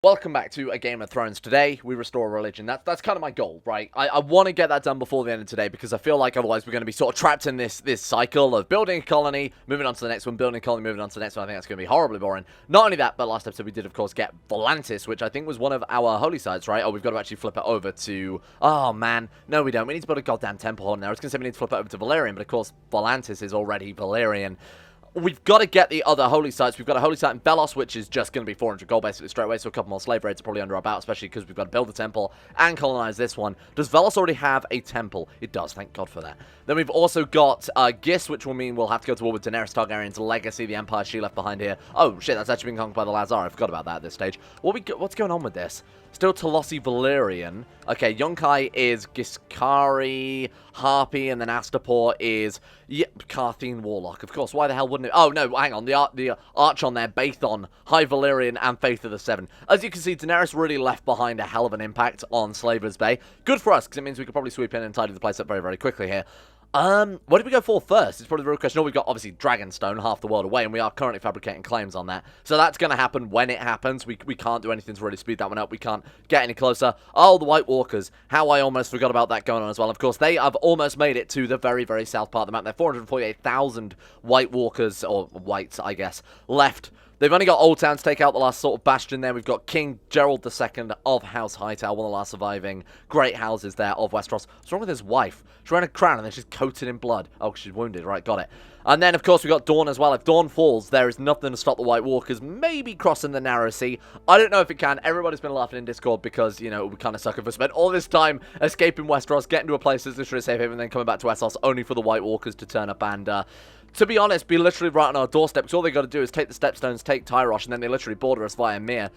Welcome back to a Game of Thrones. Today, we restore religion. That's kind of my goal, right? I want to get that done before the end of today because I feel like otherwise we're going to be sort of trapped in this cycle of building a colony, moving on to the next one, building a colony, moving on to the next one. I think that's going to be horribly boring. Not only that, but last episode we did, of course, get Volantis, which I think was one of our holy sites, right? Oh, we've got to actually flip it over to... Oh, man. No, we don't. We need to build a goddamn temple on there. I was going to say we need to flip it over to Valyrian, but of course, Volantis is already Valyrian. We've got to get the other holy sites. We've got a holy site in Belos, which is just going to be 400 gold basically straight away, so a couple more slave raids are probably under our belt, especially because we've got to build a temple and colonize this one. Does Velos already have a temple? It does, thank God for that. Then we've also got Gis, which will mean we'll have to go to war with Daenerys Targaryen's legacy, the empire she left behind here. Oh, shit, that's actually been conquered by the Lazar. I forgot about that at this stage. What's going on with this? Still Talosi Valyrian. Okay, Yunkai is Ghiscari, Harpy, and then Astapor is Carthene Warlock. Of course, why the hell wouldn't it? Oh, no, hang on. The arch on there, Bathon, High Valyrian, and Faith of the Seven. As you can see, Daenerys really left behind a hell of an impact on Slaver's Bay. Good for us, because it means we could probably sweep in and tidy the place up very, very quickly here. What did we go for first? It's probably the real question. Oh, we've got, obviously, Dragonstone, half the world away, and we are currently fabricating claims on that. So that's going to happen when it happens. We can't do anything to really speed that one up. We can't get any closer. Oh, the White Walkers. How I almost forgot about that going on as well. Of course, they have almost made it to the very, very south part of the map. They're 448,000 White Walkers, or Whites, I guess, left. They've only got Old Town to take out the last sort of bastion there. We've got King Gerald II of House Hightower, one of the last surviving great houses there of Westeros. What's wrong with his wife? She's wearing a crown and then she's coated in blood. Oh, she's wounded. Right, got it. And then, of course, we've got Dorne as well. If Dorne falls, there is nothing to stop the White Walkers maybe crossing the Narrow Sea. I don't know if it can. Everybody's been laughing in Discord because, you know, it would kind of suck if we spent all this time escaping Westeros, getting to a place that's literally a safe haven, and then coming back to Westeros only for the White Walkers to turn up and... to be honest, be literally right on our doorstep, because all they got to do is take the Stepstones, take Tyrosh, and then they literally border us via Mir,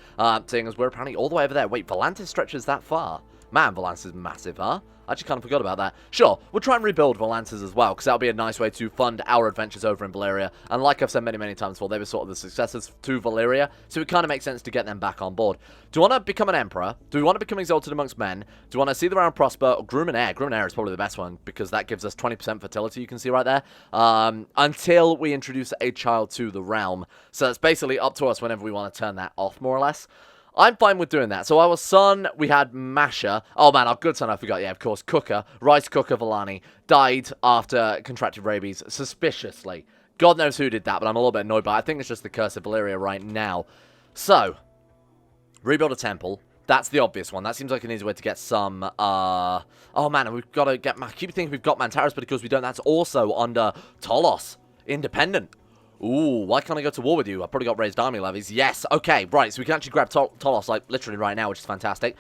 seeing as we're apparently all the way over there. Wait, Volantis stretches that far? Man, Volantis is massive, huh? I actually kind of forgot about that. Sure, we'll try and rebuild Volantis as well, because that'll be a nice way to fund our adventures over in Valyria. And like I've said many, many times before, they were sort of the successors to Valyria, so it kind of makes sense to get them back on board. Do we want to become an emperor? Do we want to become exalted amongst men? Do we want to see the realm prosper? Or groom an heir? Groom an heir is probably the best one, because that gives us 20% fertility, you can see right there, until we introduce a child to the realm. So it's basically up to us whenever we want to turn that off, more or less. I'm fine with doing that. So our son, we had Masha. Oh man, our good son, I forgot. Yeah, of course, Cooker, Rice Cooker Valane, died after contracted rabies, suspiciously. God knows who did that, but I'm a little bit annoyed by it. I think it's just the curse of Valyria right now. So, rebuild a temple. That's the obvious one. That seems like an easy way to get some, oh man, and we've got to get, I keep thinking we've got Mantaris, but of course we don't. That's also under Talos, independent. Ooh, why can't I go to war with you? I've probably got raised army levies. Yes, okay, right, so we can actually grab Talos, like, literally right now, which is fantastic.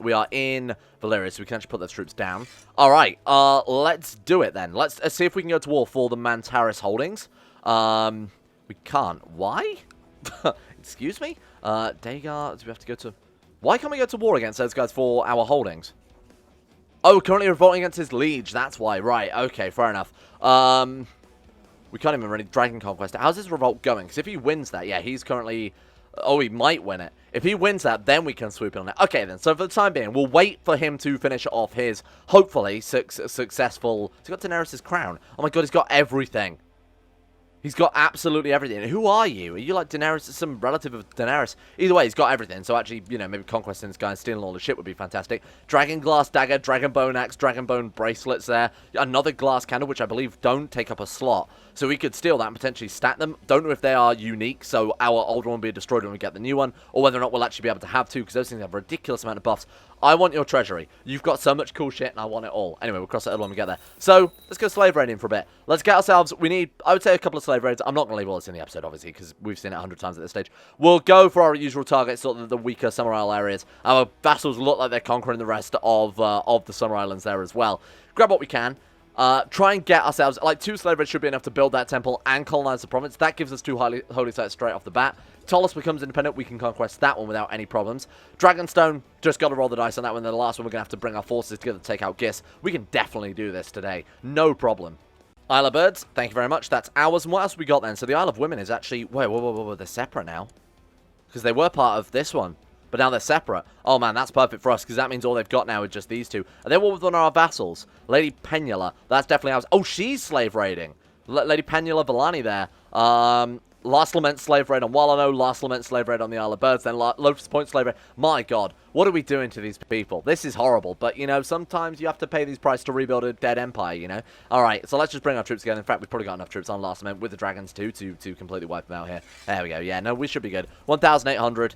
We are in Valyria, so we can actually put those troops down. Alright, let's do it then. Let's see if we can go to war for the Mantaris holdings. We can't. Why? Excuse me? Dagar, do we have to go to... Why can't we go to war against those guys for our holdings? Oh, currently revolting against his liege, that's why. Right, okay, fair enough. We can't even really Dragon Conquest. How's his revolt going? Because if he wins that, yeah, he's currently... Oh, he might win it. If he wins that, then we can swoop in on it. Okay, then. So for the time being, we'll wait for him to finish off his, hopefully, successful... He's got Daenerys' crown. Oh my god, he's got everything. He's got absolutely everything. Who are you? Are you like Daenerys? Some relative of Daenerys? Either way, he's got everything. So actually, you know, maybe conquesting this guy and stealing all the shit would be fantastic. Dragon Glass Dagger, Dragon Bone Axe, Dragon Bone Bracelets there. Another Glass Candle, which I believe don't take up a slot. So we could steal that and potentially stack them. Don't know if they are unique, so our old one will be destroyed when we get the new one. Or whether or not we'll actually be able to have two, because those things have a ridiculous amount of buffs. I want your treasury. You've got so much cool shit, and I want it all. Anyway, we'll cross that when we get there. So, let's go slave raiding for a bit. Let's get ourselves... We need, I would say, a couple of slave raids. I'm not going to leave all this in the episode, obviously, because we've seen it 100 times at this stage. We'll go for our usual targets, sort of the weaker Summerhall areas. Our vassals look like they're conquering the rest of the Summer Islands there as well. Grab what we can. Try and get ourselves, like, 2 slave raids should be enough to build that temple and colonize the province. That gives us 2 holy sites straight off the bat. Talos becomes independent. We can conquest that one without any problems. Dragonstone, just got to roll the dice on that one. Then the last one, we're going to have to bring our forces together to take out Gis. We can definitely do this today. No problem. Isle of Birds, thank you very much. That's ours. And what else we got then? So the Isle of Women is actually... Wait, whoa, they're separate now. Because they were part of this one. But now they're separate. Oh man, that's perfect for us, because that means all they've got now is just these two. And then what with one of our vassals? Lady Penula. That's definitely ours. Oh, she's slave raiding. Lady Penula Valane there. Last Lament slave raid on Wallano, Last Lament slave raid on the Isle of Birds, then Lotus Point slave raid. My god, what are we doing to these people? This is horrible, but, you know, sometimes you have to pay these prices to rebuild a dead empire, you know? Alright, so let's just bring our troops again. In fact, we've probably got enough troops on Last Lament with the dragons, too, to completely wipe them out here. There we go, yeah, no, we should be good. 1,800,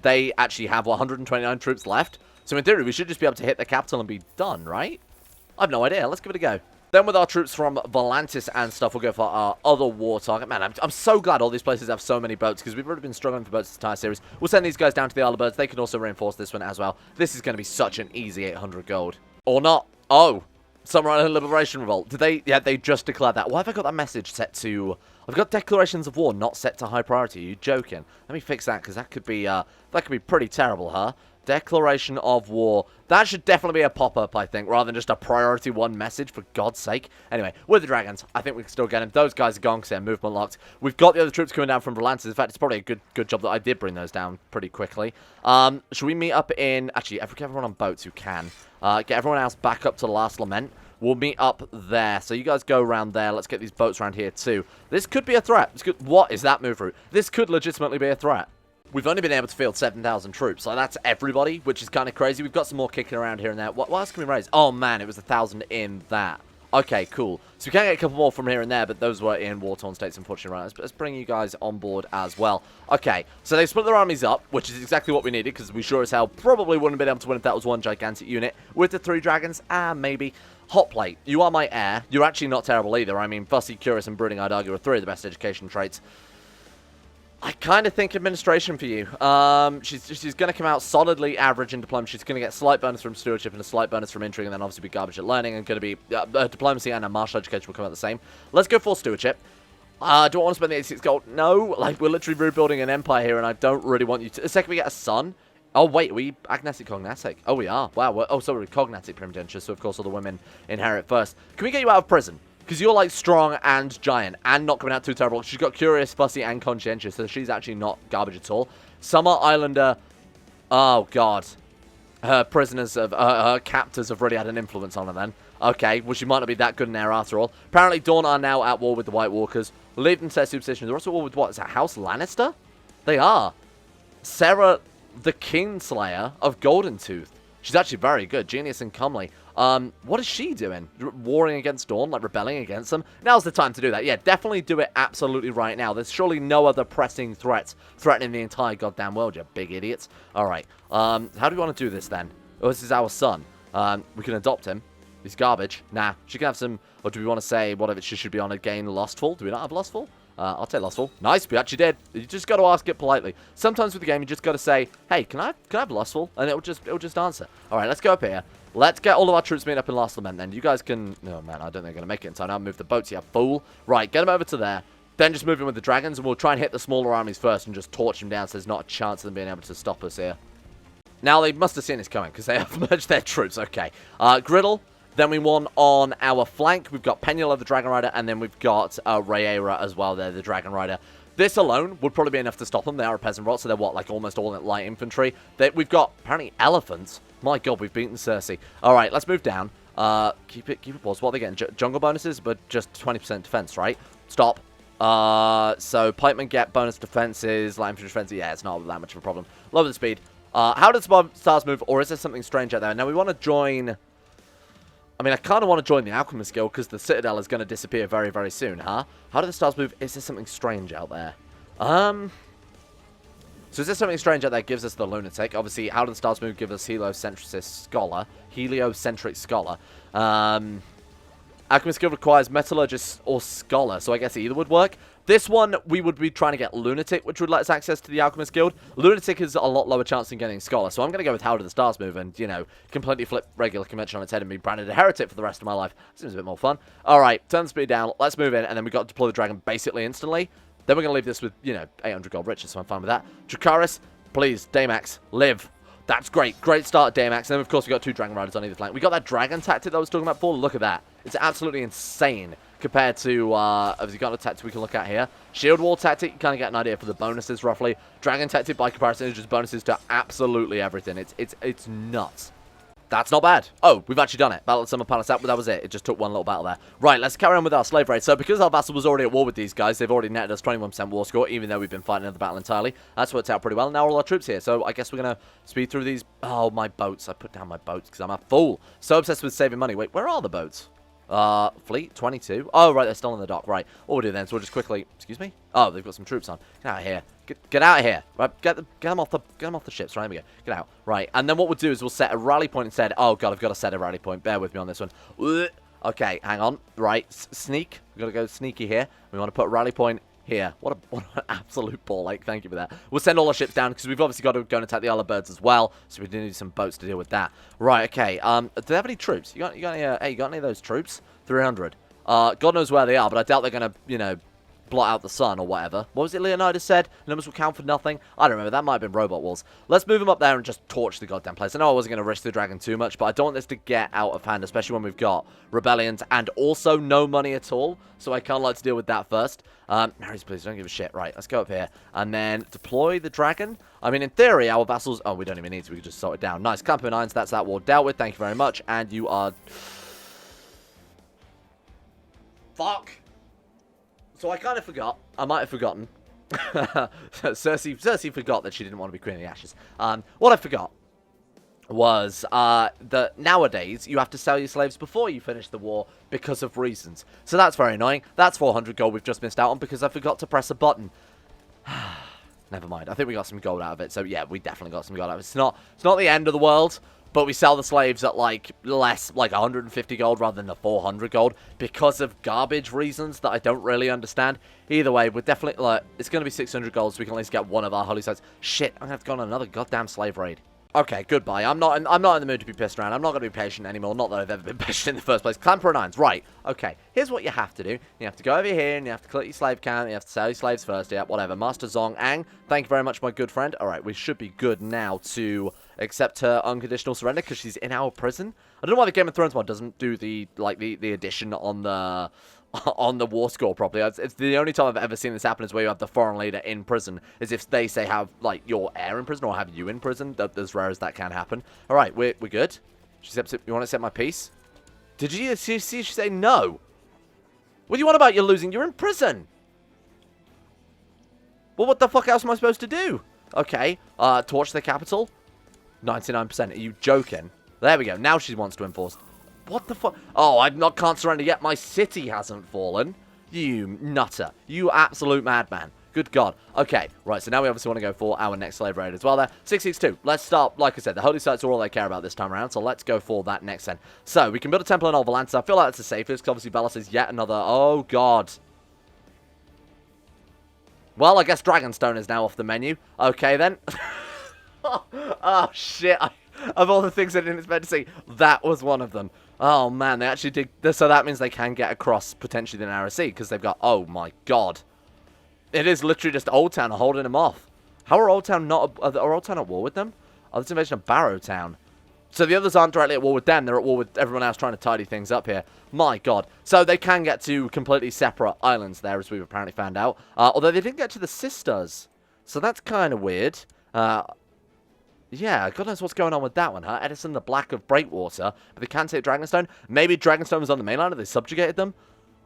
they actually have 129 troops left, so in theory, we should just be able to hit the capital and be done, right? I have no idea, let's give it a go. Then with our troops from Volantis and stuff, we'll go for our other war target. Man, I'm so glad all these places have so many boats, because we've already been struggling for boats this entire series. We'll send these guys down to the Isle of Birds. They can also reinforce this one as well. This is going to be such an easy 800 gold. Or not. Oh, Summerhall Liberation Revolt. Did they? Yeah, they just declared that. Why have I got that message set to... I've got declarations of war not set to high priority. Are you joking? Let me fix that, because that could be pretty terrible, huh? Declaration of war. That should definitely be a pop-up, I think, rather than just a priority 1 message, for God's sake. Anyway, with the dragons, I think we can still get them. Those guys are gone because they're movement locked. We've got the other troops coming down from Volantis. In fact, it's probably a good job that I did bring those down pretty quickly. Should we meet up in... Actually, get everyone on boats who can. Get everyone else back up to the Last Lament. We'll meet up there. So you guys go around there. Let's get these boats around here too. This could be a threat. What is that move route? This could legitimately be a threat. We've only been able to field 7,000 troops, so that's everybody, which is kind of crazy. We've got some more kicking around here and there. What else can we raise? Oh, man, it was 1,000 in that. Okay, cool. So we can get a couple more from here and there, but those were in war-torn states, unfortunately. Right, let's bring you guys on board as well. Okay, so they split their armies up, which is exactly what we needed, because we sure as hell probably wouldn't have been able to win if that was one gigantic unit. With the 3 dragons, maybe. Hot plate, you are my heir. You're actually not terrible either. I mean, fussy, curious, and brooding, I'd argue, are 3 of the best education traits. I kind of think administration for you. She's going to come out solidly average in diplomacy. She's going to get a slight bonus from stewardship and a slight bonus from intrigue, and then obviously be garbage at learning, and going to be diplomacy and a martial education will come out the same. Let's go for stewardship. Do I want to spend the 86 gold? No. Like, we're literally rebuilding an empire here, and I don't really want you to... The second we get a son... Oh, wait, are we agnostic cognatic? Oh, we are. Wow. Oh, sorry, cognatic primogeniture, so of course all the women inherit first. Can we get you out of prison? Because you're, like, strong and giant and not coming out too terrible. She's got curious, fussy, and conscientious, so she's actually not garbage at all. Summer Islander... Oh, God. Her prisoners, her captors have really had an influence on her then. Okay, well, she might not be that good in there after all. Apparently, Dorne are now at war with the White Walkers. Believed in their superstition. They're also at war with what? Is that House Lannister? They are. Sarah, the Kingslayer of Golden Tooth. She's actually very good. Genius and comely. What is she doing? Warring against Dorne? Like, rebelling against them? Now's the time to do that. Yeah, definitely do it absolutely right now. There's surely no other pressing threats threatening the entire goddamn world, you big idiots. Alright. How do we want to do this, then? Oh, this is our son. We can adopt him. He's garbage. Nah. She can have some... Or do we want to say, what if she should be on again Lustful? Do we not have Lustful? I'll take Lustful. Nice, we actually did. You just got to ask it politely. Sometimes with the game, you just got to say, hey, can I have Lustful? And it'll just answer. Alright, let's go up here. Let's get all of our troops meeting up in Last Lament, then. You guys can... Oh, man, I don't think they're going to make it in time. Now move the boats, you fool. Right, get them over to there. Then just move in with the dragons, and we'll try and hit the smaller armies first and just torch them down so there's not a chance of them being able to stop us here. Now, they must have seen us coming, because they have merged their troops. Okay. Griddle. Then we won on our flank. We've got Penula, the Dragon Rider, and then we've got Rhaenyra as well there, the Dragon Rider. This alone would probably be enough to stop them. They are a peasant rot, so they're what, like almost all in light infantry. We've got, apparently, elephants. My god, we've beaten Cersei. Alright, let's move down. Keep it paused. What are they getting? Jungle bonuses, but just 20% defense, right? Stop. So pikemen get bonus defenses, light infantry defense. Yeah, it's not that much of a problem. Lower the speed. How does stars move, or is there something strange out there? Now, we want to join... I mean, I kind of want to join the Alchemist Guild because the Citadel is going to disappear very, very soon, huh? How do the stars move? Is there something strange out there? So is there something strange out there? Gives us the Lunatic. Obviously, how do the stars move? Give us Heliocentric Scholar. Alchemist Guild requires Metallurgist or Scholar, so I guess either would work. This one, we would be trying to get Lunatic, which would let us access to the Alchemist Guild. Lunatic is a lot lower chance than getting Scholar, so I'm going to go with How Do the Stars Move and, you know, completely flip regular convention on its head and be branded a heretic for the rest of my life. Seems a bit more fun. Alright, turn the speed down, let's move in, and then we've got to deploy the dragon basically instantly. Then we're going to leave this with, you know, 800 gold riches, so I'm fine with that. Dracarys, please, Daymax, live. That's great. Great start, Daymax. And then, of course, we got 2 Dragon Riders on either flank. We got that Dragon tactic that I was talking about before. Look at that. It's absolutely insane compared to, have you got a tactic we can look at here? Shield Wall tactic, you kind of get an idea for the bonuses, roughly. Dragon tactic, by comparison, is just bonuses to absolutely everything. It's nuts. That's not bad. Oh, we've actually done it. Battle at Summer Palace. That was it. It just took one little battle there. Right, let's carry on with our slave raid. So because our vassal was already at war with these guys, they've already netted us 21% war score, even though we've been fighting another battle entirely. That's worked out pretty well. Now all our troops here. So I guess we're going to speed through these. Oh, my boats. I put down my boats because I'm a fool. So obsessed with saving money. Wait, where are the boats? Fleet 22. Oh, right, they're still in the dock. Right. What we'll do then is we'll just quickly. Excuse me. Oh, they've got some troops on. Get out of here. Get out of here. Right. Get them off the ships. Right. There we go. Get out. Right. And then what we'll do is we'll set a rally point instead. Oh god, I've got to set a rally point. Bear with me on this one. Okay. Hang on. Right. Sneak. We've got to go sneaky here. We want to put a rally point here. What an absolute ball ache. Thank you for that. We'll send all our ships down because we've obviously got to go and attack the Isle of Birds as well. So we do need some boats to deal with that. Right. Okay. Do they have any troops? You got any? Hey, you got any of those troops? 300. God knows where they are, but I doubt they're going to, you know, blot out the sun or whatever. What was it Leonidas said? Numbers will count for nothing? I don't remember. That might have been robot walls. Let's move them up there and just torch the goddamn place. I know I wasn't going to risk the dragon too much, but I don't want this to get out of hand, especially when we've got rebellions and also no money at all. So I kind of like to deal with that first. Marys, please, don't give a shit. Right, let's go up here. And then deploy the dragon. I mean, in theory, our vassals... Oh, we don't even need to. We can just sort it down. Nice. Campo 9s. That's that war dealt with. Thank you very much. And you are... Fuck. So I kind of forgot. I might have forgotten. Cersei forgot that she didn't want to be Queen of the Ashes. What I forgot was that nowadays you have to sell your slaves before you finish the war because of reasons. So that's very annoying. That's 400 gold we've just missed out on because I forgot to press a button. Never mind. I think we got some gold out of it. So yeah, we definitely got some gold out of it. It's not the end of the world. But we sell the slaves at, like, less, like 150 gold rather than the 400 gold because of garbage reasons that I don't really understand. Either way, we're definitely, like, it's going to be 600 gold so we can at least get one of our holy sites. Shit, I'm going to have to go on another goddamn slave raid. Okay, goodbye. I'm not in the mood to be pissed around. I'm not going to be patient anymore. Not that I've ever been patient in the first place. Clan Pro 9s. Right. Okay. Here's what you have to do. You have to go over here and you have to collect your slave count. You have to sell your slaves first. Yeah, whatever. Master Zong Ang. Thank you very much, my good friend. All right. We should be good now to accept her unconditional surrender because she's in our prison. I don't know why the Game of Thrones mod doesn't do the addition on the war score properly. It's the only time I've ever seen this happen is where you have the foreign leader in prison, is if they say have, like, your heir in prison or have you in prison. As rare as that can happen. Alright, we're good. She accepts it. You want to accept my peace? Did you see she say no? What do you want about you losing? You're in prison. Well, what the fuck else am I supposed to do? Okay, torch the capital. 99%. Are you joking? There we go. Now she wants to enforce. What the fuck? Oh, can't surrender yet. My city hasn't fallen. You nutter. You absolute madman. Good God. Okay, right, so now we obviously want to go for our next slave raid as well there. 662. Let's start, like I said, the holy sites are all they care about this time around, so let's go for that next then. So, we can build a temple in Volantis. I feel like that's the safest, because obviously Valos is yet another... Oh, God. Well, I guess Dragonstone is now off the menu. Okay, then. Oh, shit. Of all the things I didn't expect to see, that was one of them. Oh, man, they actually did... So that means they can get across, potentially, the Narrow Sea, because they've got... Oh, my God. It is literally just Old Town holding them off. How are Old Town not... Are Old Town at war with them? Oh, this invasion of Barrow Town. So the others aren't directly at war with them. They're at war with everyone else trying to tidy things up here. My God. So they can get to completely separate islands there, as we've apparently found out. Although they didn't get to the sisters. So that's kind of weird. Yeah, God knows what's going on with that one, huh? Edison the Black of Breakwater. But they can't take Dragonstone. Maybe Dragonstone was on the mainland and they subjugated them?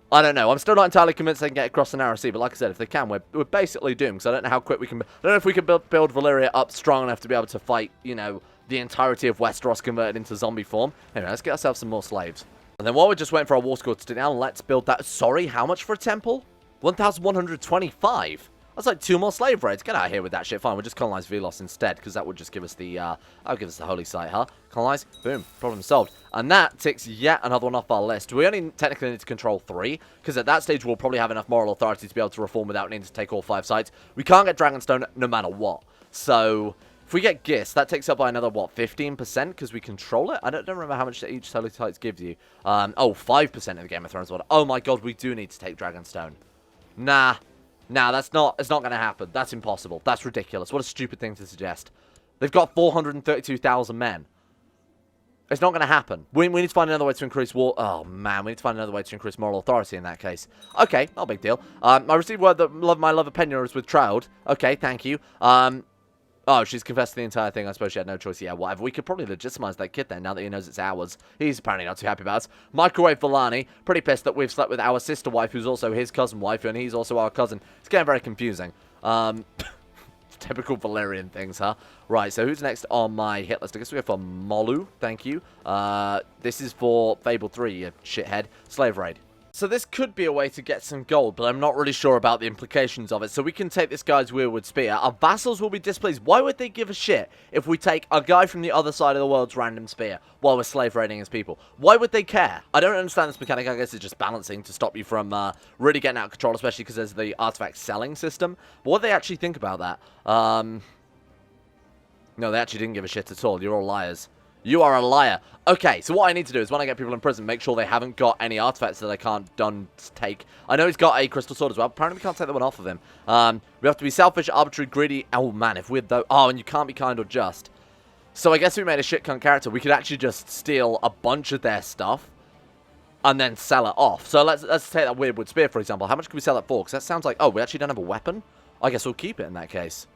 I don't know. I'm still not entirely convinced they can get across the Narrow Sea, but like I said, if they can, we're basically doomed, because I don't know how quick we can... I don't know if we can build Valyria up strong enough to be able to fight, you know, the entirety of Westeros converted into zombie form. Anyway, let's get ourselves some more slaves. And then while we're just waiting for our war score to down, let's build that... Sorry, how much for a temple? 1,125? That's like 2 more slave raids. Get out of here with that shit. Fine, we'll just colonize Velos instead, because that would just give us the, that'll give us the holy site, huh? Colonize, boom, problem solved. And that ticks yet another one off our list. We only technically need to control 3, because at that stage we'll probably have enough moral authority to be able to reform without needing to take all 5 sites. We can't get Dragonstone no matter what. So, if we get Gis, that takes up by another, what, 15%, because we control it? I don't remember how much each holy site gives you. Oh, 5% of the Game of Thrones order. Oh my God, we do need to take Dragonstone. Nah, it's not going to happen. That's impossible. That's ridiculous. What a stupid thing to suggest. They've got 432,000 men. It's not going to happen. We need to find another way to increase war... Oh, man. We need to find another way to increase moral authority in that case. Okay, not a big deal. I received word that my love of Penure is with Troud. Okay, thank you. Oh, she's confessed the entire thing. I suppose she had no choice. Yeah, whatever. We could probably legitimize that kid then, now that he knows it's ours. He's apparently not too happy about us. Microwave Valane, pretty pissed that we've slept with our sister wife, who's also his cousin wife, and he's also our cousin. It's getting very confusing. Typical Valyrian things, huh? Right, so who's next on my hit list? I guess we go for Molu. Thank you. This is for Fable 3, you shithead. Slave Raid. So this could be a way to get some gold, but I'm not really sure about the implications of it. So we can take this guy's Weirwood Spear. Our vassals will be displeased. Why would they give a shit if we take a guy from the other side of the world's random spear while we're slave raiding his people? Why would they care? I don't understand this mechanic. I guess it's just balancing to stop you from really getting out of control, especially because there's the artifact selling system. But what do they actually think about that? No, they actually didn't give a shit at all. You're all liars. You are a liar. Okay, so what I need to do is when I get people in prison, make sure they haven't got any artifacts that they can't take. I know he's got a crystal sword as well. Apparently we can't take that one off of him. We have to be selfish, arbitrary, greedy. Oh, man, if we're though... Oh, and you can't be kind or just. So I guess we made a shit cunt character. We could actually just steal a bunch of their stuff and then sell it off. So let's take that Weirwood Spear, for example. How much can we sell it for? Because that sounds like... Oh, we actually don't have a weapon? I guess we'll keep it in that case.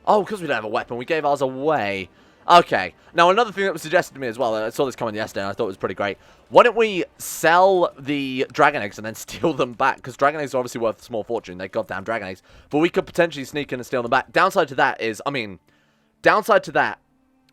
Oh, because we don't have a weapon. We gave ours away. Okay, now another thing that was suggested to me as well, I saw this comment yesterday and I thought it was pretty great. Why don't we sell the dragon eggs and then steal them back? Because dragon eggs are obviously worth a small fortune, they're goddamn dragon eggs. But we could potentially sneak in and steal them back. Downside to that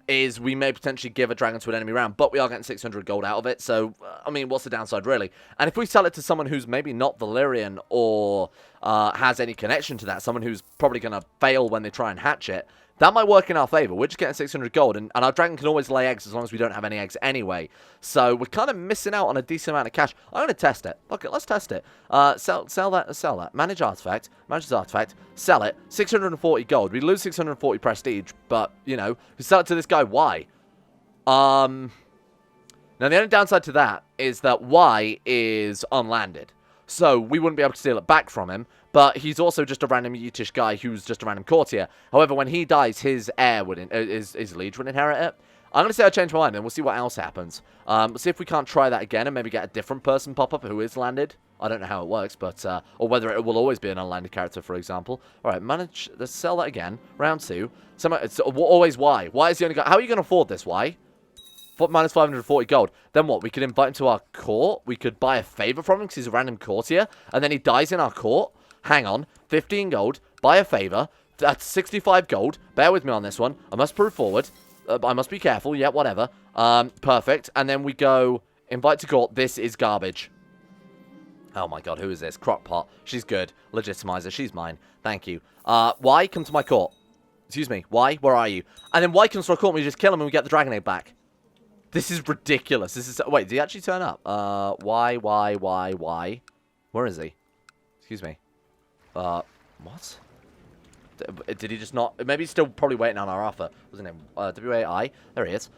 is we may potentially give a dragon to an enemy round, but we are getting 600 gold out of it, so, I mean, what's the downside, really? And if we sell it to someone who's maybe not Valyrian or has any connection to that, someone who's probably going to fail when they try and hatch it, that might work in our favor. We're just getting 600 gold, and our dragon can always lay eggs as long as we don't have any eggs anyway. So we're kind of missing out on a decent amount of cash. I'm going to test it. Okay, let's test it. Sell that. Manage artifact. Manage this artifact. Sell it. 640 gold. We lose 640 prestige, but, you know, we sell it to this guy. Why? Now, the only downside to that is that Y is unlanded. So we wouldn't be able to steal it back from him, but he's also just a random Yetish guy who's just a random courtier. However, when he dies, his heir would, his liege would inherit it. I'm going to say I changed my mind, and we'll see what else happens. We'll see if we can't try that again and maybe get a different person pop up who is landed. I don't know how it works, but, or whether it will always be an unlanded character, for example. Alright, manage, let's sell that again. Round 2. It's always Y. Y is the only guy. How are you going to afford this, Y? Minus 540 gold. Then what? We could invite him to our court. We could buy a favor from him because he's a random courtier. And then he dies in our court. Hang on. 15 gold. Buy a favor. That's 65 gold. Bear with me on this one. I must prove forward. I must be careful. Yeah, whatever. Perfect. And then we go invite to court. This is garbage. Oh my god, who is this? Crockpot. She's good. Legitimizer. She's mine. Thank you. Y, come to my court. Excuse me. Y, where are you? And then Y comes to our court and we just kill him and we get the dragon egg back. This is ridiculous. This is... Wait, did he actually turn up? Why? Where is he? Excuse me. What? Did he just not... Maybe he's still probably waiting on our offer. Wasn't it? W-A-I. There he is.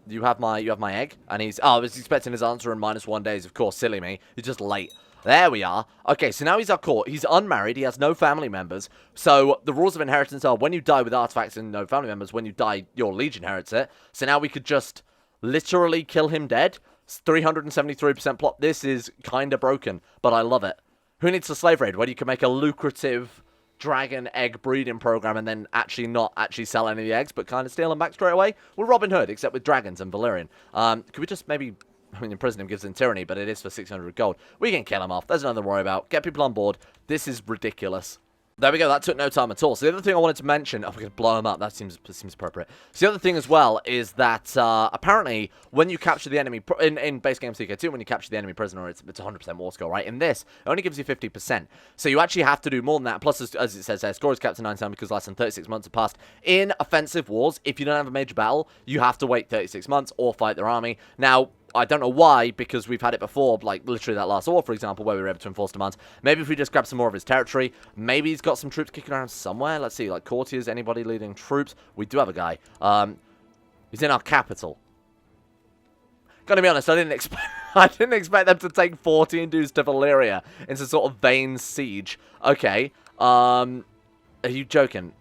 You have my egg. And he's... Oh, I was expecting his answer in -1 days. Of course, silly me. He's just late. There we are. Okay, so now he's our court. He's unmarried. He has no family members. So the rules of inheritance are when you die with artifacts and no family members, when you die, your liege inherits it. So now we could just... literally kill him dead. 373% plot. This is kind of broken, but I love it. Who needs a slave raid where you can make a lucrative dragon egg breeding program and then not actually sell any of the eggs, but kind of steal them back straight away? We're Robin Hood, except with dragons and Valyrian. Could we just maybe... I mean, imprison him gives him tyranny, but it is for 600 gold. We can kill him off. There's nothing to worry about. Get people on board. This is ridiculous. There we go, that took no time at all. So the other thing I wanted to mention... Oh, we're going to blow him up. That seems appropriate. So the other thing as well is that, apparently, when you capture the enemy... In base game CK2, when you capture the enemy prisoner, it's 100% war score, right? In this, it only gives you 50%. So you actually have to do more than that. Plus, as it says there, score is capped to 9 times because less than 36 months have passed. In offensive wars, if you don't have a major battle, you have to wait 36 months or fight their army. Now... I don't know why, because we've had it before, like literally that last war, for example, where we were able to enforce demands. Maybe if we just grab some more of his territory, maybe he's got some troops kicking around somewhere. Let's see, like courtiers, anybody leading troops? We do have a guy. He's in our capital. Gotta be honest, I didn't expect them to take 14 dudes to Valyria in some sort of vain siege. Okay, are you joking?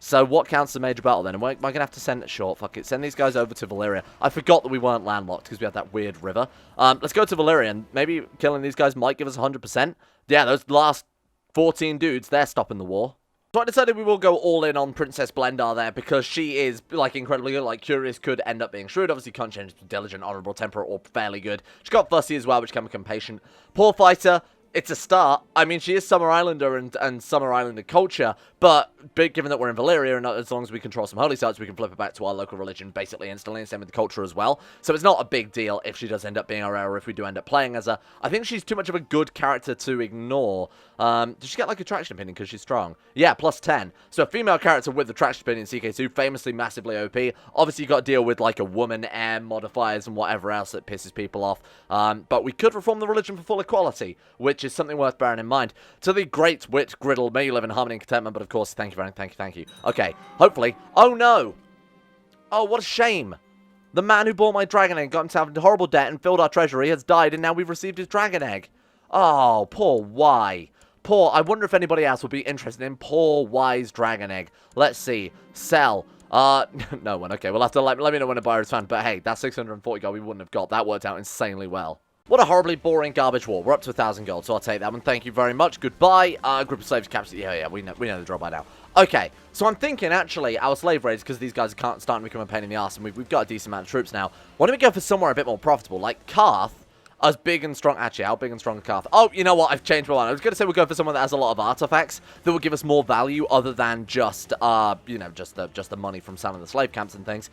So what counts as a major battle then? Am I going to have to send it short? Fuck it. Send these guys over to Valyria. I forgot that we weren't landlocked because we had that weird river. Let's go to Valyria and maybe killing these guys might give us 100%. Yeah, those last 14 dudes, they're stopping the war. So I decided we will go all in on Princess Blendar there, because she is, like, incredibly good. Like, Curious could end up being shrewd. Obviously, Conscientious, Diligent, Honourable, Temperate, or fairly good. She's got Fussy as well, which can become Patient. Poor Fighter. It's a start. I mean, she is Summer Islander and Summer Islander culture, but given that we're in Valyria, and as long as we control some holy sites, we can flip it back to our local religion basically instantly, and same with the culture as well. So it's not a big deal if she does end up being our heir, or if we do end up playing as her. I think she's too much of a good character to ignore. Does she get, like, attraction opinion because she's strong? Yeah, plus 10. So a female character with attraction opinion in CK2, famously massively OP. Obviously, you got to deal with, like, a woman heir modifiers and whatever else that pisses people off. But we could reform the religion for full equality, which is something worth bearing in mind. To the great wit griddle, may you live in harmony and contentment, but of course, thank you very much, thank you. Okay, hopefully. Oh no! Oh, what a shame. The man who bought my dragon egg got himself into horrible debt and filled our treasury, has died, and now we've received his dragon egg. Oh, poor why. Poor, I wonder if anybody else would be interested in poor Y's dragon egg. Let's see. Sell. No one. Okay, we'll have to let me know when a buyer is found. But hey, that 640 gold we wouldn't have got. That worked out insanely well. What a horribly boring garbage war. We're up to 1,000 gold, so I'll take that one. Thank you very much. Goodbye. Group of slaves captured. Yeah, we know the drill by now. Okay, so I'm thinking, actually, our slave raids, because these guys are starting to become a pain in the ass, and we've got a decent amount of troops now. Why don't we go for somewhere a bit more profitable, like Karth? As big and strong. Actually, how big and strong is Karth? Oh, you know what? I've changed my mind. I was going to say we'll go for someone that has a lot of artifacts that will give us more value other than just, you know, just the money from selling the slave camps and things.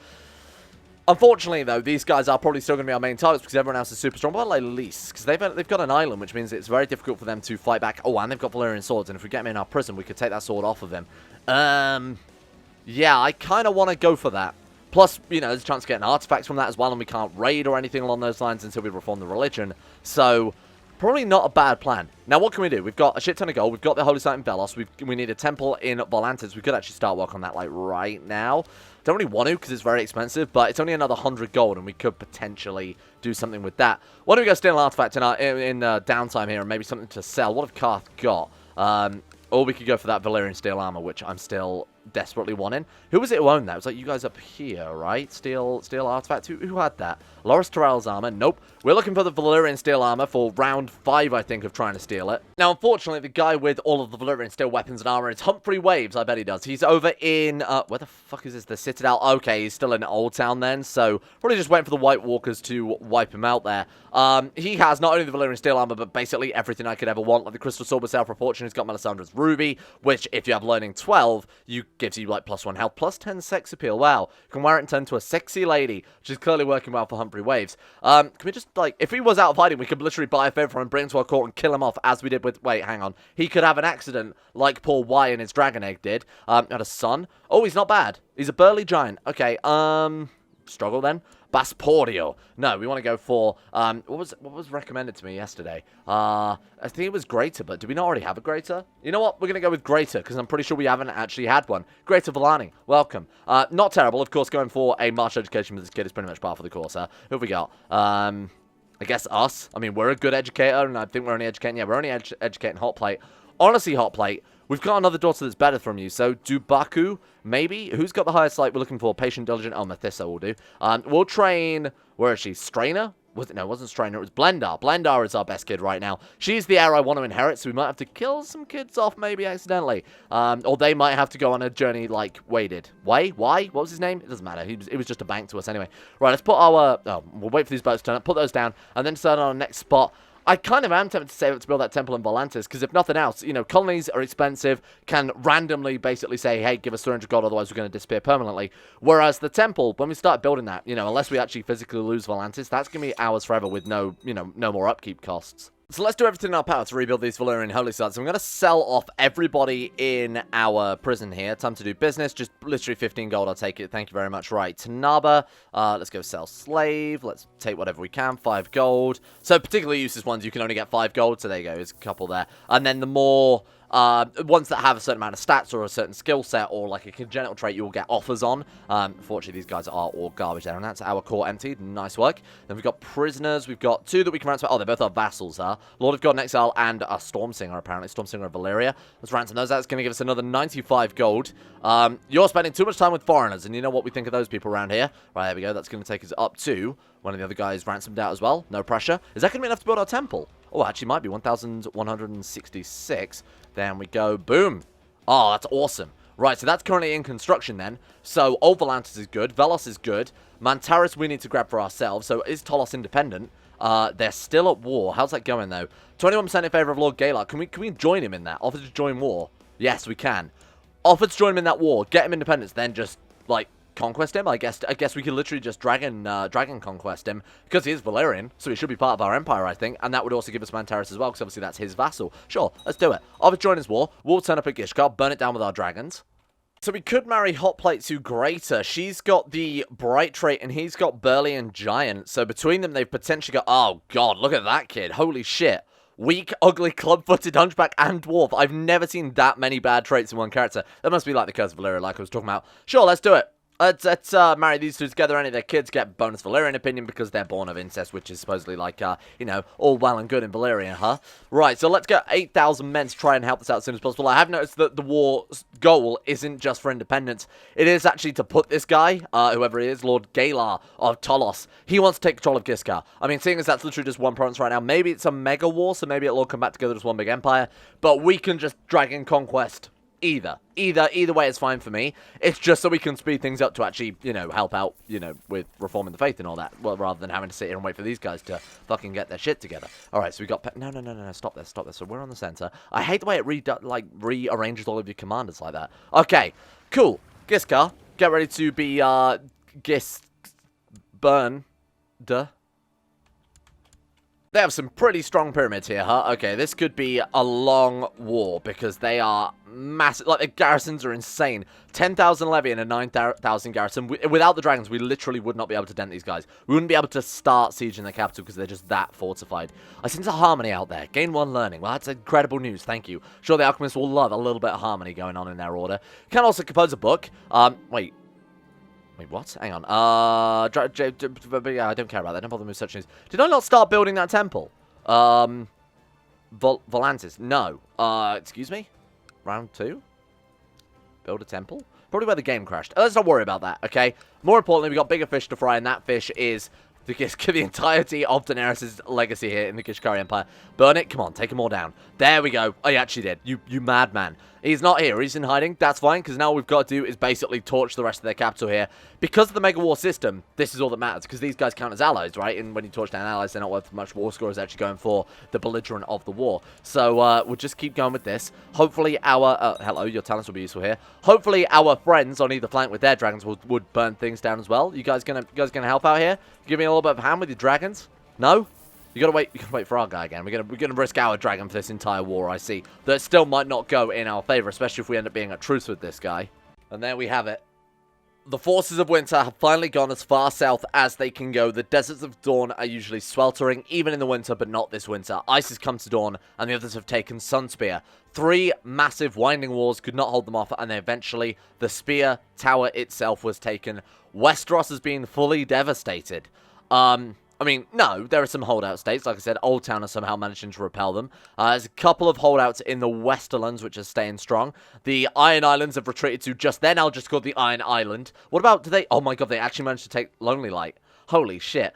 Unfortunately, though, these guys are probably still going to be our main targets because everyone else is super strong. Well, at least, because they've got an island, which means it's very difficult for them to fight back. Oh, and they've got Valyrian swords, and if we get him in our prison, we could take that sword off of him. Yeah, I kind of want to go for that. Plus, you know, there's a chance of getting artifacts from that as well, and we can't raid or anything along those lines until we reform the religion. So, probably not a bad plan. Now, what can we do? We've got a shit ton of gold. We've got the holy site in Velos. We need a temple in Volantis. We could actually start work on that, like, right now. Don't really want to because it's very expensive, but it's only another 100 gold, and we could potentially do something with that. Why don't we go steal an artifact in downtime here, and maybe something to sell? What have Karth got? Or we could go for that Valyrian steel armor, which I'm still desperately wanting. Who was it who owned that? It was like you guys up here, right? Steel artifact. Who had that? Loras Tyrell's armor. Nope. We're looking for the Valyrian steel armor for round 5, I think, of trying to steal it. Now, unfortunately, the guy with all of the Valyrian steel weapons and armor is Humphrey Waves. I bet he does. He's over in, where the fuck is this? The Citadel? Okay, he's still in Old Town then, so probably just waiting for the White Walkers to wipe him out there. He has not only the Valyrian steel armor, but basically everything I could ever want. Like the Crystal Sword with Self-Proportion. He's got Melisandre's Ruby, which, if you have Learning 12, gives you, like, +1 health, +10 sex appeal. Wow. You can wear it and turn to a sexy lady, which is clearly working well for Humphrey Waves. Can we just, like, if he was out of hiding, we could literally buy a favor from him, bring him to our court, and kill him off, as we did with, wait, hang on. He could have an accident, like poor Y and his dragon egg did. Had a son. Oh, he's not bad. He's a burly giant. Okay, struggle then. Basporio. No, we want to go for, what was recommended to me yesterday? I think it was Greater, but do we not already have a Greater? You know what? We're going to go with Greater, because I'm pretty sure we haven't actually had one. Greater Valane. Welcome. Not terrible, of course, going for a martial education with this kid is pretty much par for the course. Who have we got? I guess us. I mean, we're a good educator, and I think we're only educating, yeah, we're only educating Hot Plate. Honestly, Hot Plate, we've got another daughter that's better from you, so Dubaku, maybe? Who's got the highest, like, we're looking for? Patient, Diligent, oh, Methisso will do. We'll train, where is she? Strainer? No, it wasn't Strainer, it was Blendar. Blendar is our best kid right now. She's the heir I want to inherit, so we might have to kill some kids off, maybe accidentally. Or they might have to go on a journey, like, Why? What was his name? It doesn't matter. It was just a bank to us anyway. Right, let's put our, we'll wait for these boats to turn up, put those down, and then start on our next spot. I kind of am tempted to save it to build that temple in Volantis, because if nothing else, you know, colonies are expensive, can randomly basically say, hey, give us 300 gold, otherwise we're going to disappear permanently. Whereas the temple, when we start building that, you know, unless we actually physically lose Volantis, that's going to be ours forever with no, you know, no more upkeep costs. So let's do everything in our power to rebuild these Valyrian holy sites. I'm going to sell off everybody in our prison here. Time to do business. Just literally 15 gold. I'll take it. Thank you very much. Right. Tanaba. Let's go sell slave. Let's take whatever we can. 5 gold. So particularly useless ones, you can only get 5 gold. So there you go. There's a couple there. And then the more... ones that have a certain amount of stats or a certain skill set or like a congenital trait you will get offers on. Unfortunately, these guys are all garbage there, and that's our core emptied. Nice work. Then we've got prisoners. We've got 2 that we can ransom. Oh, they both are vassals, huh? Lord of God in Exile and a Stormsinger, apparently. Stormsinger of Valyria. Let's ransom those. That's going to give us another 95 gold. You're spending too much time with foreigners, and you know what we think of those people around here. Right, there we go. That's going to take us up to one of the other guys ransomed out as well. No pressure. Is that going to be enough to build our temple? Oh, actually might be 1,166. There we go. Boom. Oh, that's awesome. Right, so that's currently in construction then. So, Old Volantis is good. Velos is good. Mantaris we need to grab for ourselves. So, is Talos independent? They're still at war. How's that going, though? 21% in favor of Lord Galar. Can we join him in that? Offer to join war? Yes, we can. Offer to join him in that war. Get him independence, then just, like, conquest him. I guess we could literally just dragon conquest him, because he is Valyrian, so he should be part of our empire, I think, and that would also give us Mantaris as well, because obviously that's his vassal. Sure, let's do it. Offer to join his war. We'll turn up at Ghiscari, burn it down with our dragons. So we could marry Hotplate to Greater. She's got the Bright trait, and he's got Burly and Giant. So between them, they've potentially got... Oh, God, look at that kid. Holy shit. Weak, ugly, club-footed, hunchback, and dwarf. I've never seen that many bad traits in one character. That must be like the Curse of Valyria, like I was talking about. Sure, let's do it. Let's marry these two together. Any of their kids get bonus Valyrian opinion because they're born of incest, which is supposedly like, you know, all well and good in Valyria, huh? Right, so let's get 8,000 men to try and help this out as soon as possible. I have noticed that the war's goal isn't just for independence. It is actually to put this guy, whoever he is, Lord Galar of Talos, he wants to take control of Ghiscari. I mean, seeing as that's literally just one province right now, maybe it's a mega war, so maybe it'll all come back together as one big empire, but we can just drag in conquest. Either way is fine for me. It's just so we can speed things up to actually, you know, help out, you know, with reforming the faith and all that. Well, rather than having to sit here and wait for these guys to fucking get their shit together. All right, so we got... No, stop this. So we're on the center. I hate the way it rearranges all of your commanders like that. Okay, cool. Ghiscari, get ready to be, burned. They have some pretty strong pyramids here, huh? Okay, this could be a long war because they are massive. Like, the garrisons are insane. 10,000 levy and a 9,000 garrison. Without the dragons, we literally would not be able to dent these guys. We wouldn't be able to start sieging the capital because they're just that fortified. I sense a harmony out there. Gain 1 learning. Well, that's incredible news. Thank you. Sure, the alchemists will love a little bit of harmony going on in their order. Can also compose a book. Wait, what? Hang on. Yeah, I don't care about that. Don't bother with such things. Did I not start building that temple? Volantis. No. Excuse me? Round 2? Build a temple? Probably where the game crashed. Let's not worry about that, okay? More importantly, we got bigger fish to fry, and that fish is the entirety of Daenerys' legacy here in the Ghiscari Empire. Burn it. Come on, take them all down. There we go. I actually did. You madman. He's not here. He's in hiding. That's fine, because now all we've got to do is basically torch the rest of their capital here. Because of the Mega War system, this is all that matters, because these guys count as allies, right? And when you torch down allies, they're not worth much war score. Is actually going for the belligerent of the war. So, we'll just keep going with this. Hopefully our... hello, your talents will be useful here. Hopefully our friends on either flank with their dragons would burn things down as well. You guys gonna help out here? Give me a little bit of a hand with your dragons? No? You gotta wait for our guy again. We're gonna risk our dragon for this entire war, I see. That still might not go in our favor, especially if we end up being at truce with this guy. And there we have it. The forces of winter have finally gone as far south as they can go. The deserts of Dorne are usually sweltering, even in the winter, but not this winter. Ice has come to Dorne, and the others have taken Sunspear. 3 massive winding walls could not hold them off, and eventually the Spear Tower itself was taken. Westeros has been fully devastated. I mean, no, there are some holdout states. Like I said, Old Town are somehow managing to repel them. There's a couple of holdouts in the Westerlands, which are staying strong. The Iron Islands have retreated to they're now just called the Iron Island. What about, oh my god, they actually managed to take Lonely Light. Holy shit.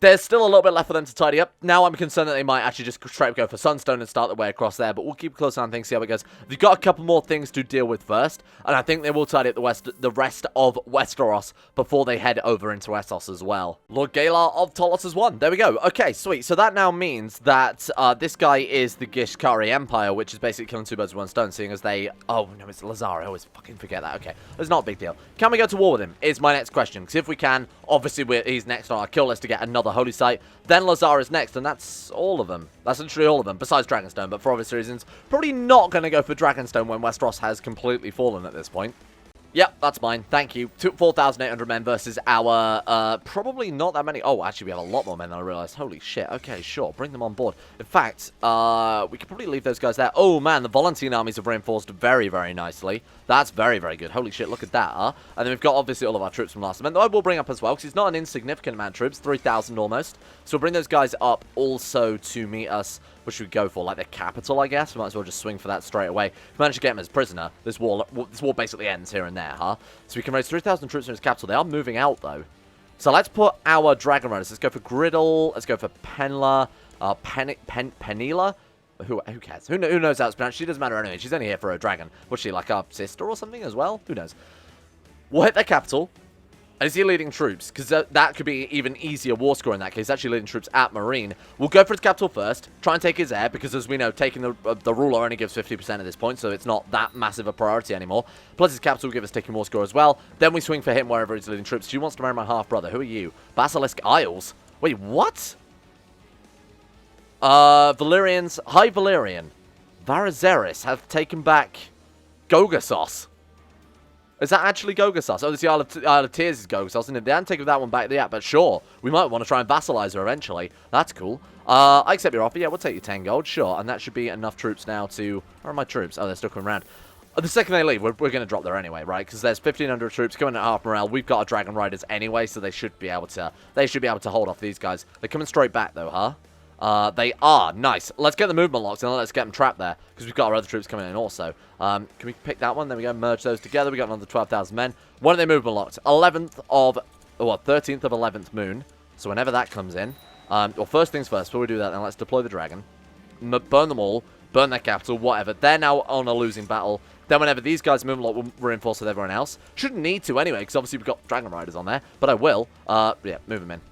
There's still a little bit left for them to tidy up. Now I'm concerned that they might actually just straight up go for Sunstone and start their way across there, but we'll keep a close eye on things, see how it goes. They've got a couple more things to deal with first, and I think they will tidy up the rest of Westeros before they head over into Essos as well. Lord Galar of Talos has won. There we go. Okay, sweet. So that now means that this guy is the Ghiscari Empire, which is basically killing 2 birds with 1 stone, seeing as they... Oh, no, it's Lazar. I always fucking forget that. Okay, it's not a big deal. Can we go to war with him? Is my next question. Because if we can, obviously he's next on our kill list to get another holy site. Then Lazar is next, and that's all of them. That's literally all of them, besides Dragonstone, but for obvious reasons, probably not going to go for Dragonstone when Westeros has completely fallen at this point. Yep, that's mine. Thank you. 4,800 men versus our, probably not that many. Oh, actually, we have a lot more men than I realized. Holy shit. Okay, sure. Bring them on board. In fact, we could probably leave those guys there. Oh, man, the Volantine armies have reinforced very, very nicely. That's very, very good. Holy shit, look at that, huh? And then we've got, obviously, all of our troops from last event, though I will bring up as well, because it's not an insignificant amount of troops. 3,000 almost. So we'll bring those guys up also to meet us. What should we go for? Like the capital, I guess? We might as well just swing for that straight away. If we manage to get him as prisoner, this war basically ends here and there, huh? So we can raise 3,000 troops from his capital. They are moving out, though. So let's put our dragon runners. Let's go for Griddle. Let's go for Penla. Penila. Who cares? Who knows how it's pronounced? She doesn't matter anyway. She's only here for her dragon. Was she like our sister or something as well? Who knows? We'll hit their capital. And is he leading troops? Because that could be even easier war score in that case. Actually leading troops at Marine. We'll go for his capital first. Try and take his heir. Because as we know, taking the ruler only gives 50% at this point. So it's not that massive a priority anymore. Plus his capital will give us taking war score as well. Then we swing for him wherever he's leading troops. She wants to marry my half-brother. Who are you? Basilisk Isles? Wait, what? Valyrians. High Valyrian. Varazeris have taken back Gogasos. Is that actually Gogasos? Oh, this is the Isle of Tears is Gogasos, and they haven't taken that one back yet, but sure. We might want to try and vassalize her eventually. That's cool. I accept your offer. Yeah, we'll take your 10 gold, sure. And that should be enough troops now to... Where are my troops? Oh, they're still coming around. The second they leave, we're going to drop there anyway, right? Because there's 1,500 troops coming at half morale. We've got our Dragon Riders anyway, so they should be able to... They should be able to hold off these guys. They're coming straight back, though, huh? They are. Nice. Let's get the movement locked and let's get them trapped there. Because we've got our other troops coming in also. Can we pick that one? There we go. Merge those together. We got another 12,000 men. When are they movement locked? 13th of 11th moon. So whenever that comes in. Well, first things first. Before we do that, then let's deploy the dragon. Burn them all. Burn their capital. Whatever. They're now on a losing battle. Then whenever these guys movement lock, we'll reinforce with everyone else. Shouldn't need to anyway. Because obviously we've got Dragon Riders on there. But I will. Yeah, move them in.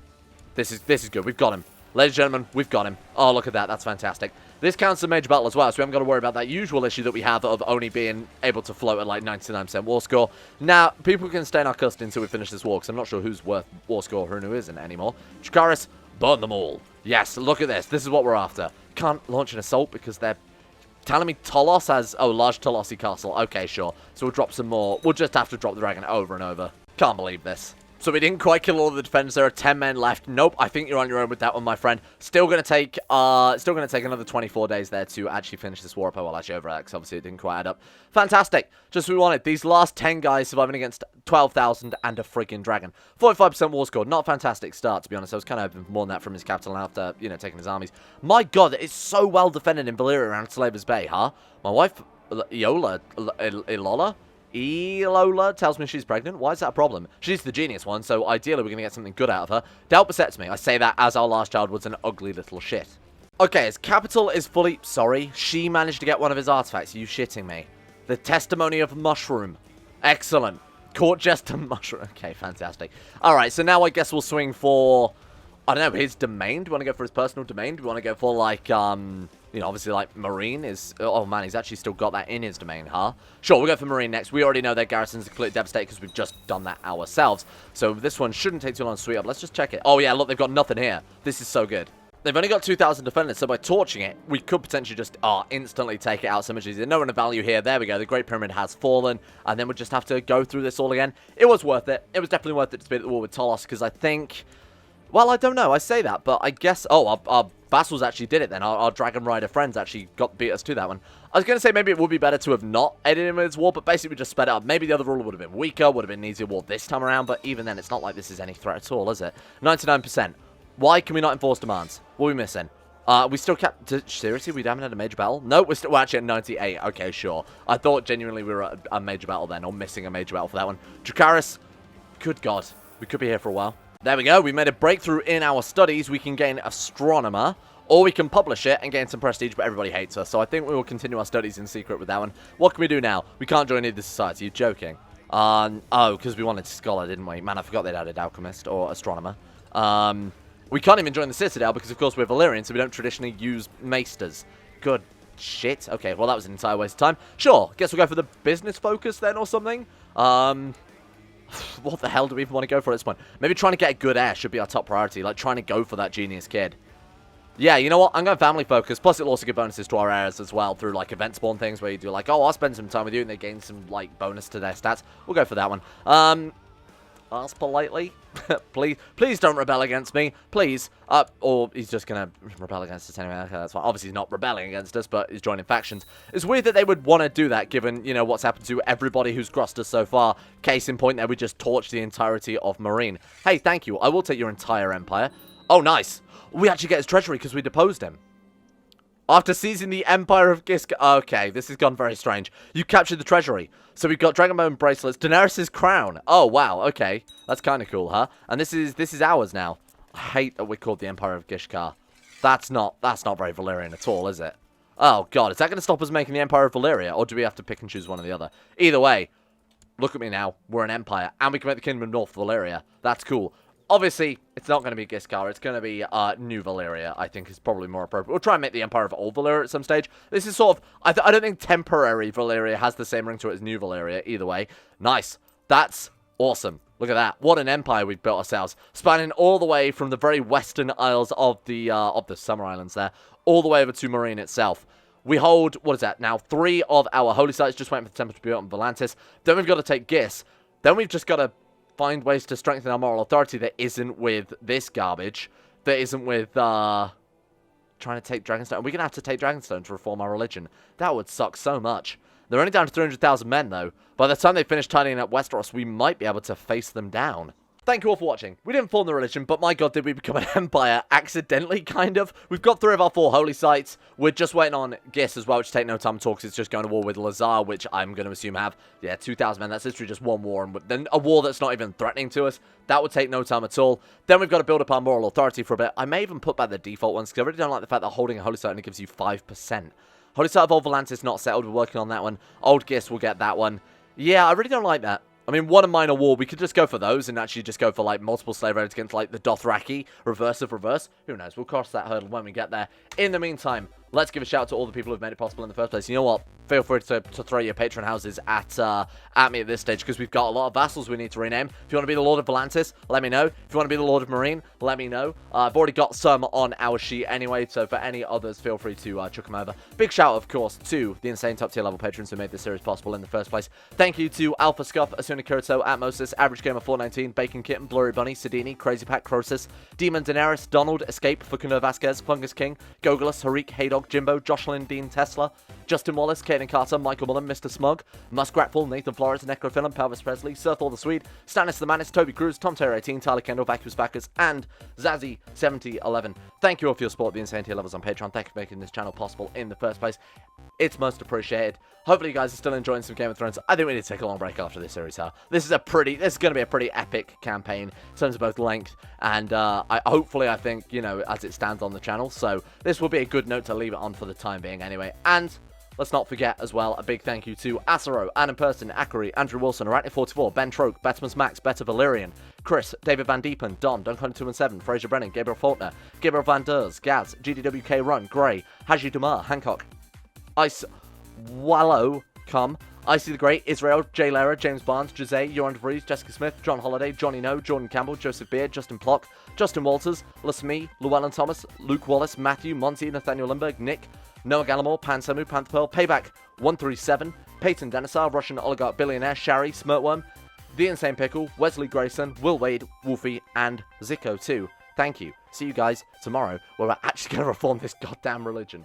This is good. We've got him. Ladies and gentlemen, we've got him. Oh, look at that. That's fantastic. This counts as a major battle as well, so we haven't got to worry about that usual issue that we have of only being able to float at like 99% war score. Now, people can stay in our custody until we finish this war, because I'm not sure who's worth war score and who isn't anymore. Dracarys, burn them all. Yes, look at this. This is what we're after. Can't launch an assault because they're telling me Talos has... Oh, large Talosi castle. Okay, sure. So we'll drop some more. We'll just have to drop the dragon over and over. Can't believe this. So we didn't quite kill all of the defenders. There are 10 men left. Nope, I think you're on your own with that one, my friend. Still gonna take another 24 days there to actually finish this war up. Well, actually over that, because obviously it didn't quite add up. Fantastic. Just what we wanted. These last 10 guys surviving against 12,000 and a friggin' dragon. 45% war score. Not a fantastic start, to be honest. I was kind of hoping for more than that from his capital after, you know, taking his armies. My god, it's so well defended in Valyria around Slaver's Bay, huh? My wife, Elola tells me she's pregnant. Why is that a problem? She's the genius one, so ideally we're going to get something good out of her. Doubt besets me. I say that as our last child was an ugly little shit. Okay, his capital is fully... Sorry, she managed to get one of his artifacts. Are you shitting me? The Testimony of Mushroom. Excellent. Court Jester Mushroom. Okay, fantastic. Alright, so now I guess we'll swing for... I don't know, his domain? Do we want to go for his personal domain? Do we want to go for, like, you know, obviously, like, Marine is... Oh, man, he's actually still got that in his domain, huh? Sure, we'll go for Marine next. We already know their garrisons are completely devastated because we've just done that ourselves. So this one shouldn't take too long to sweep up. Let's just check it. Oh, yeah, look, they've got nothing here. This is so good. They've only got 2,000 defenders, so by torching it, we could potentially just instantly take it out so much easier. No one of value here. There we go. The Great Pyramid has fallen, and then we'll just have to go through this all again. It was worth it. It was definitely worth it to be at the war with Talos, because I think... Well, I don't know. I say that, but I guess... Oh, our vassals actually did it then. Our Dragon Rider friends actually beat us to that one. I was going to say maybe it would be better to have not ended him with his war, but basically we just sped it up. Maybe the other ruler would have been weaker, would have been an easier war this time around, but even then, it's not like this is any threat at all, is it? 99%. Why can we not enforce demands? What are we missing? We still kept... Seriously? We haven't had a major battle? No, we're actually at 98. Okay, sure. I thought genuinely we were at a major battle then, or missing a major battle for that one. Dracarys, good God. We could be here for a while. There we go. We made a breakthrough in our studies. We can gain Astronomer, or we can publish it and gain some prestige, but everybody hates us. So I think we will continue our studies in secret with that one. What can we do now? We can't join either society. You're joking. Oh, because we wanted Scholar, didn't we? Man, I forgot they'd added Alchemist or Astronomer. We can't even join the Citadel because, of course, we're Valyrian, so we don't traditionally use Maesters. Good shit. Okay, well, that was an entire waste of time. Sure, guess we'll go for the business focus then or something. What the hell do we even want to go for at this point? Maybe trying to get a good heir should be our top priority. Like, trying to go for that genius kid. Yeah, you know what? I'm going family focus. Plus, it'll also give bonuses to our heirs as well through, like, event spawn things where you do, like, oh, I'll spend some time with you, and they gain some, like, bonus to their stats. We'll go for that one. Ask politely. Please don't rebel against me. Please. Or he's just going to rebel against us anyway. Okay, that's fine. Obviously, he's not rebelling against us, but he's joining factions. It's weird that they would want to do that, given, you know, what's happened to everybody who's crossed us so far. Case in point there, we just torched the entirety of Marine. Hey, thank you. I will take your entire empire. Oh, nice. We actually get his treasury because we deposed him. After seizing the Empire of Ghiscari... Okay, this has gone very strange. You captured the treasury. So we've got Dragonbone bracelets. Daenerys' crown. Oh, wow. Okay. That's kind of cool, huh? And this is ours now. I hate that we're called the Empire of Ghiscari. That's not very Valyrian at all, is it? Oh, God. Is that going to stop us making the Empire of Valyria? Or do we have to pick and choose one or the other? Either way, look at me now. We're an empire. And we can make the Kingdom of North Valyria. That's cool. Obviously, it's not going to be Ghiscari. It's going to be New Valyria, I think, is probably more appropriate. We'll try and make the Empire of Old Valyria at some stage. This is sort of... I don't think temporary Valyria has the same ring to it as New Valyria. Either way. Nice. That's awesome. Look at that. What an empire we've built ourselves. Spanning all the way from the very western isles of the Summer Islands there, all the way over to Marine itself. We hold, what is that now? 3 of our holy sites, just waiting for the temple to be built on Volantis. Then we've got to take Gis. Then we've just got to find ways to strengthen our moral authority that isn't with this garbage. That isn't with, trying to take Dragonstone. We're going to have to take Dragonstone to reform our religion. That would suck so much. They're only down to 300,000 men, though. By the time they finish tidying up Westeros, we might be able to face them down. Thank you all for watching. We didn't form the religion, but my god, did we become an empire accidentally, kind of. We've got 3 of our 4 holy sites. We're just waiting on Gis as well, which take no time at all, because it's just going to war with Lazar, which I'm going to assume have, 2,000 men. That's literally just one war, and then a war that's not even threatening to us. That would take no time at all. Then we've got to build up our moral authority for a bit. I may even put back the default ones, because I really don't like the fact that holding a holy site only gives you 5%. Holy site of Old Volantis not settled. We're working on that one. Old Gis will get that one. Yeah, I really don't like that. I mean, one a minor war, we could just go for those and actually just go for, like, multiple slave raiders against, like, the Dothraki, reverse of reverse. Who knows? We'll cross that hurdle when we get there. In the meantime, let's give a shout out to all the people who've made it possible in the first place. You know what? Feel free to throw your patron houses at me at this stage, because we've got a lot of vassals we need to rename. If you want to be the Lord of Volantis, let me know. If you want to be the Lord of Marine, let me know. I've already got some on our sheet anyway, so for any others, feel free to chuck them over. Big shout, of course, to the insane top tier level patrons who made this series possible in the first place. Thank you to Alpha Scuff, Asuna Kirito, Atmosis, Average Gamer 419, Bacon Kitten, Blurry Bunny, Sidini, Crazy Pack, Crosis, Demon Daenerys, Donald, Escape, Fukuno Vasquez, Fungus King, Gogolus, Harik, Haydog, Jimbo, Jocelyn, Dean Tesla, Justin Wallace, Kaden Carter, Michael Mullen, Mr. Smug, Muskratful, Nathan Flores, Necrophilim, Pelvis Presley, Sirthor the Swede, Stannis the Manis, Toby Cruz, Tom Terry 18, Tyler Kendall, Vacuous Backers, and Zazzy 7011. Thank you all for your support at the insane tier levels on Patreon. Thank you for making this channel possible in the first place. It's most appreciated. Hopefully you guys are still enjoying some Game of Thrones. I think we need to take a long break after this series, huh? This is going to be a pretty epic campaign in terms of both length and hopefully I think, you know, as it stands on the channel. So this will be a good note to leave it on for the time being anyway. And let's not forget as well, a big thank you to Asaro, Adam Person, Akari, Andrew Wilson, Arachne44, Ben Troke, Betmans Max, Better Valyrian, Chris, David Van Diepen, Don, Duncan217, Fraser Brennan, Gabriel Faulkner, Gabriel Van Ders, Gaz, GDWK Run, Gray, Haji Dumar, Hancock, Ice, Wallow, Icy the Great, Israel, Jay Lara, James Barnes, Jose, Joran DeVries, Jessica Smith, John Holiday, Johnny No, Jordan Campbell, Joseph Beard, Justin Plock, Justin Walters, Lasme, Llewellyn Thomas, Luke Wallace, Matthew, Monty, Nathaniel Lindbergh, Nick, Noah Gallimore, Pan Samu, Panther Pearl, Payback, 137, Peyton Denisar, Russian Oligarch Billionaire, Shari, Smirtworm, The Insane Pickle, Wesley Grayson, Will Wade, Wolfie, and Zico 2. Thank you. See you guys tomorrow, where we're actually going to reform this goddamn religion.